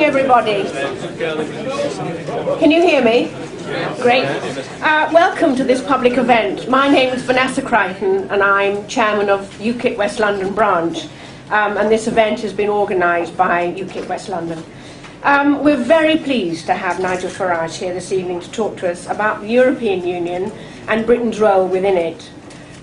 everybody. Can you hear me? Great. Welcome to this public event. My name is Vanessa Crichton and I'm chairman of UKIP West London branch. And this event has been organised by UKIP West London. We're very pleased to have Nigel Farage here this evening to talk to us about the European Union and Britain's role within it.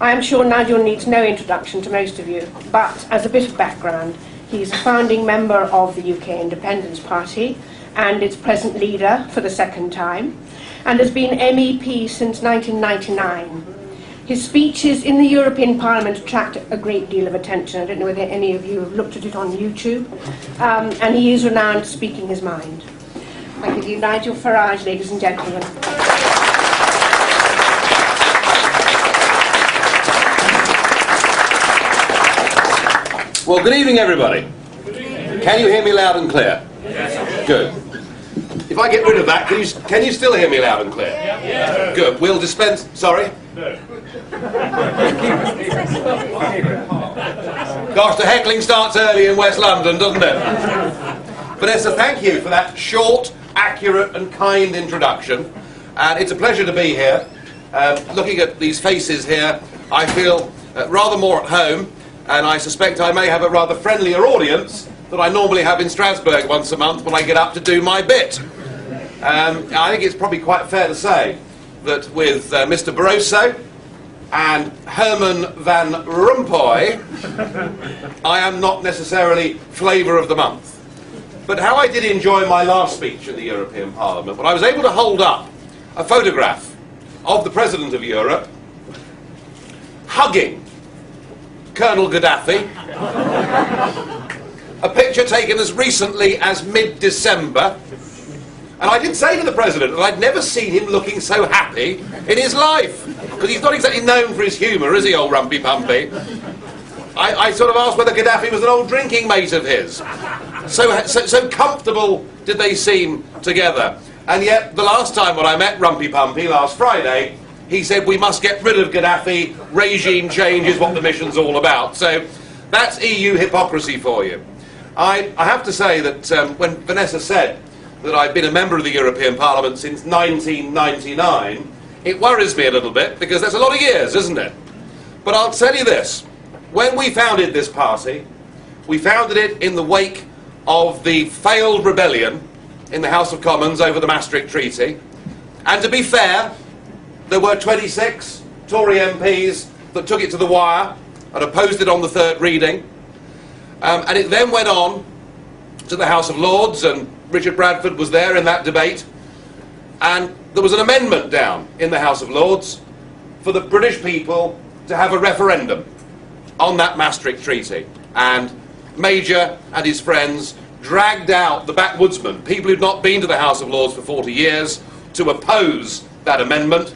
I am sure Nigel needs no introduction to most of you, but as a bit of background, he's a founding member of the UK Independence Party and its present leader for the second time, and has been MEP since 1999. His speeches in the European Parliament attract a great deal of attention. I don't know whether any of you have looked at it on YouTube. And he is renowned for speaking his mind. I give you Nigel Farage, ladies and gentlemen. Well, good evening, everybody. Can you hear me loud and clear? Yes. Good. If I get rid of that, can you still hear me loud and clear? Yeah. Good. We'll dispense... Sorry? No. Gosh, the heckling starts early in West London, doesn't it? Vanessa, thank you for that short, accurate and kind introduction. And it's a pleasure to be here. Looking at these faces here, I feel rather more at home, and I suspect I may have a rather friendlier audience than I normally have in Strasbourg once a month when I get up to do my bit. I think it's probably quite fair to say that with Mr. Barroso and Herman Van Rompuy, I am not necessarily flavour of the month. But how I did enjoy my last speech in the European Parliament, when I was able to hold up a photograph of the President of Europe hugging Colonel Gaddafi, a picture taken as recently as mid-December. And I did say to the President that I'd never seen him looking so happy in his life. Because he's not exactly known for his humour, is he, old Rumpy Pumpy? I sort of asked whether Gaddafi was an old drinking mate of his. So comfortable did they seem together. And yet, the last time when I met Rumpy Pumpy, last Friday, he said, we must get rid of Gaddafi, regime change is what the mission's all about. So that's EU hypocrisy for you. I have to say that when Vanessa said that I've been a member of the European Parliament since 1999, it worries me a little bit, because that's a lot of years, isn't it? But I'll tell you this, when we founded this party, we founded it in the wake of the failed rebellion in the House of Commons over the Maastricht Treaty, and to be fair, there were 26 Tory MPs that took it to the wire and opposed it on the third reading, and it then went on to the House of Lords, and Richard Bradford was there in that debate, and there was an amendment down in the House of Lords for the British people to have a referendum on that Maastricht Treaty, and Major and his friends dragged out the backwoodsmen, people who'd not been to the House of Lords for 40 years, to oppose that amendment.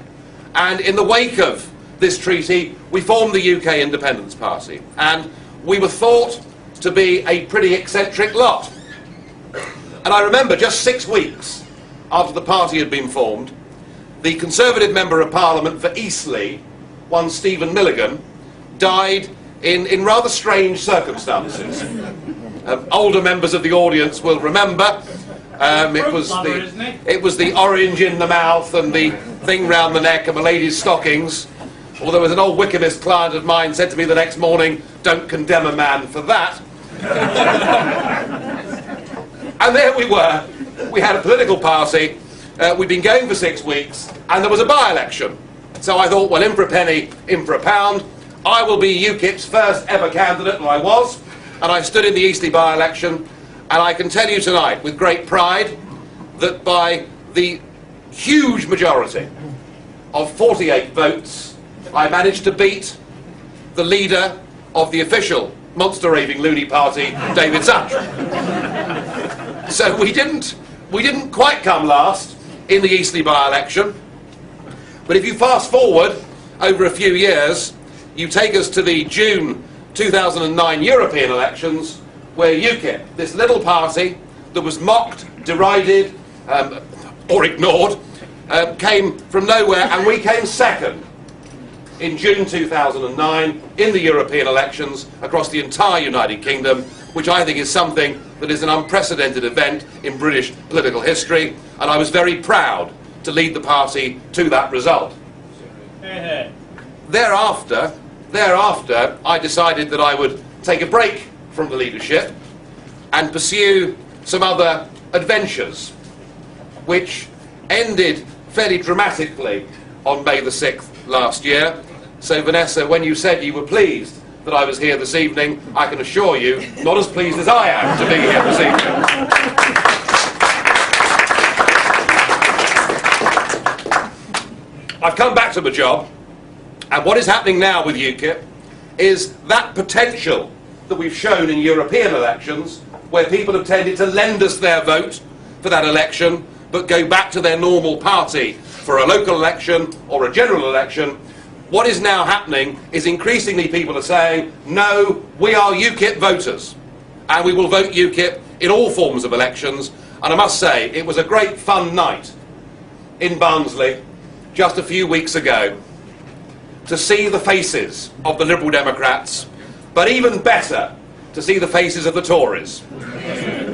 And in the wake of this treaty, we formed the UK Independence Party, and we were thought to be a pretty eccentric lot. And I remember just 6 weeks after the party had been formed, the Conservative Member of Parliament for Eastleigh, one Stephen Milligan, died in rather strange circumstances. Older members of the audience will remember it was the orange in the mouth and the thing round the neck of a lady's stockings. Although as an old Wikimist client of mine said to me the next morning, don't condemn a man for that. And there we were. We had a political party. We'd been going for 6 weeks, and there was a by-election. So I thought, well, in for a penny, in for a pound. I will be UKIP's first ever candidate, and I was. And I stood in the Eastleigh by-election, and I can tell you tonight, with great pride, that by the huge majority of 48 votes, I managed to beat the leader of the official monster-raving loony party, David Such. So we didn't quite come last in the Eastleigh by-election. But if you fast forward over a few years, you take us to the June 2009 European elections, where UKIP, this little party that was mocked, derided, or ignored, came from nowhere, and we came second. in June 2009 in the European elections across the entire United Kingdom, which I think is something that is an unprecedented event in British political history, and I was very proud to lead the party to that result. Thereafter, I decided that I would take a break from the leadership and pursue some other adventures, which ended fairly dramatically on May the 6th last year. So Vanessa, when you said you were pleased that I was here this evening, I can assure you, not as pleased as I am to be here this evening. I've come back to my job, and what is happening now with UKIP is that potential that we've shown in European elections, where people have tended to lend us their vote for that election, but go back to their normal party for a local election or a general election. What is now happening is increasingly people are saying, no, we are UKIP voters, and we will vote UKIP in all forms of elections. And I must say, it was a great fun night in Barnsley just a few weeks ago to see the faces of the Liberal Democrats, but even better, to see the faces of the Tories.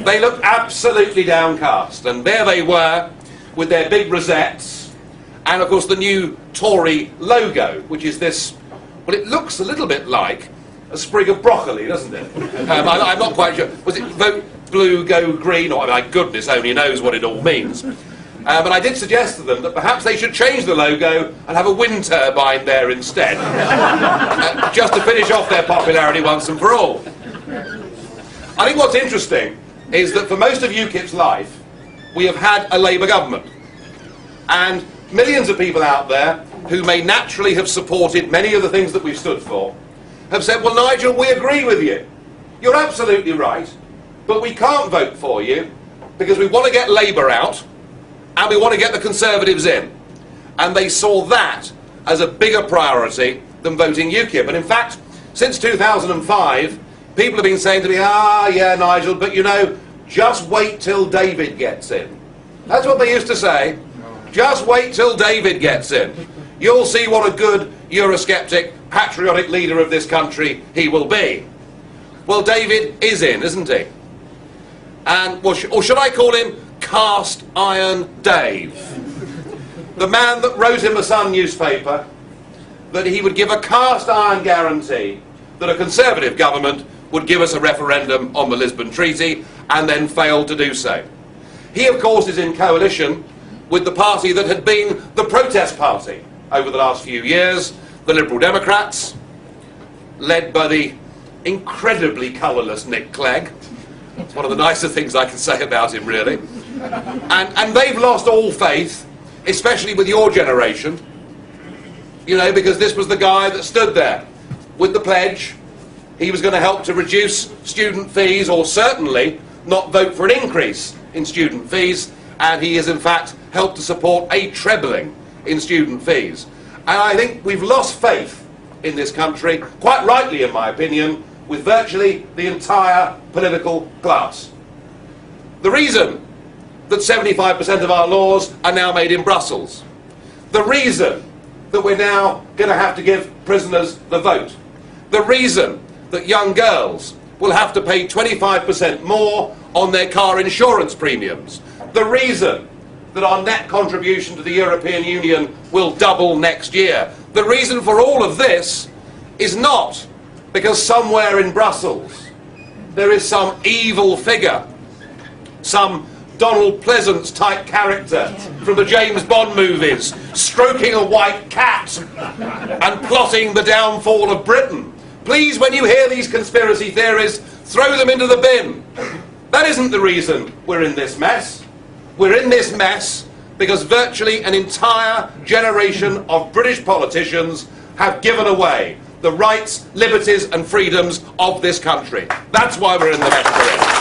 They looked absolutely downcast, and there they were with their big rosettes, and of course the new Tory logo, which is this, well, it looks a little bit like a sprig of broccoli, doesn't it? I'm not quite sure. Was it vote blue, go green? Or, my goodness only knows what it all means. But I did suggest to them that perhaps they should change the logo and have a wind turbine there instead, just to finish off their popularity once and for all. I think what's interesting is that for most of UKIP's life, we have had a Labour government. And millions of people out there who may naturally have supported many of the things that we've stood for have said, well, Nigel, we agree with you. You're absolutely right, but we can't vote for you because we want to get Labour out and we want to get the Conservatives in. And they saw that as a bigger priority than voting UKIP. And in fact, since 2005, people have been saying to me, yeah, Nigel, but you know, just wait till David gets in. That's what they used to say. Just wait till David gets in. You'll see what a good Eurosceptic, patriotic leader of this country he will be. Well, David is in, isn't he? And, or should I call him Cast Iron Dave? The man that wrote in the Sun newspaper that he would give a cast iron guarantee that a Conservative government would give us a referendum on the Lisbon Treaty, and then failed to do so. He, of course, is in coalition with the party that had been the protest party over the last few years, the Liberal Democrats, led by the incredibly colourless Nick Clegg. It's one of the nicer things I can say about him, really. And they've lost all faith, especially with your generation, you know, because this was the guy that stood there with the pledge. He was going to help to reduce student fees, or certainly not vote for an increase in student fees, and he has in fact helped to support a trebling in student fees. And I think we've lost faith in this country, quite rightly in my opinion, with virtually the entire political class. The reason that 75% of our laws are now made in Brussels, the reason that we're now going to have to give prisoners the vote, the reason that young girls will have to pay 25% more on their car insurance premiums, the reason that our net contribution to the European Union will double next year, the reason for all of this is not because somewhere in Brussels there is some evil figure, some Donald Pleasance type character from the James Bond movies, stroking a white cat and plotting the downfall of Britain. Please, when you hear these conspiracy theories, throw them into the bin. That isn't the reason we're in this mess. We're in this mess because virtually an entire generation of British politicians have given away the rights, liberties and freedoms of this country. That's why we're in the mess we're in.